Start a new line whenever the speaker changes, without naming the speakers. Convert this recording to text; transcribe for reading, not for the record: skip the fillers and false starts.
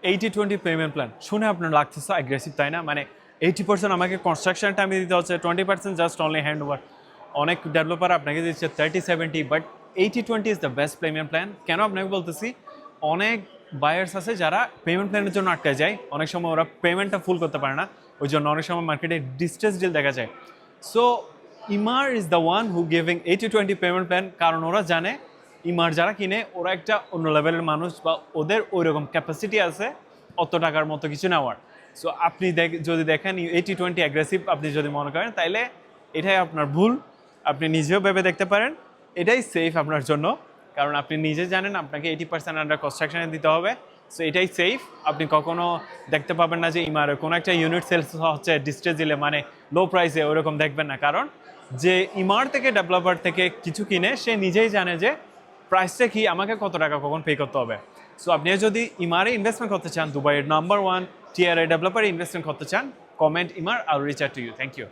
80-20 payment plan শুনে আপনার লাগতেছে অ্যাগ্রেসিভ, তাই না? মানে 80% আমাকে কনস্ট্রাকশন টাইমে দিতে হচ্ছে, 20% জাস্ট অনলি হ্যান্ড ওভার। অনেক ডেভেলপার আপনাকে দিচ্ছে 30-70, but 80-20 is the best payment plan. কেন আপনাকে বলতেছি, অনেক বায়ার্স আছে যারা পেমেন্ট প্ল্যানের জন্য আটকে যায়, অনেক সময় ওরা পেমেন্টটা ফুল করতে পারে না, ওই জন্য অনেক সময় মার্কেটে ডিস্ট্রেস ডিল দেখা যায়। So Emaar is the one who giving 80-20 payment plan, কারণ ওরা জানে ইমার যারা কিনে ওরা একটা অন্য লেভেলের মানুষ, বা ওদের ওই রকম ক্যাপাসিটি আছে অত টাকার মতো কিছু নেওয়ার। সো আপনি যদি দেখেন 80-20 অ্যাগ্রেসিভ আপনি যদি মনে করেন, তাইলে এটাই আপনার ভুল। আপনি নিজেও ভেবে দেখতে পারেন, এটাই সেফ আপনার জন্য, কারণ আপনি নিজে জানেন আপনাকে 80% আন্ডার কনস্ট্রাকশনে দিতে হবে। সো এটাই সেফ। আপনি কখনো দেখতে পাবেন না যে ইমারে কোনো একটা ইউনিট সেলস হচ্ছে ডিস্ট্রেস দিলে, মানে লো প্রাইসে, ওরকম দেখবেন না। কারণ যে ইমার থেকে ডেভেলপার থেকে কিছু কিনে সে নিজেই জানে যে প্রাইসটা কি, আমাকে কত টাকা কখন পে করতে হবে। সো আপনি যদি ইমারে ইনভেস্টমেন্ট করতে চান, দুবাইয়ের নাম্বার 1 টিআরআই ডেভেলপারে ইনভেস্টমেন্ট করতে চান, comment Emaar, I will reach out to you. Thank you.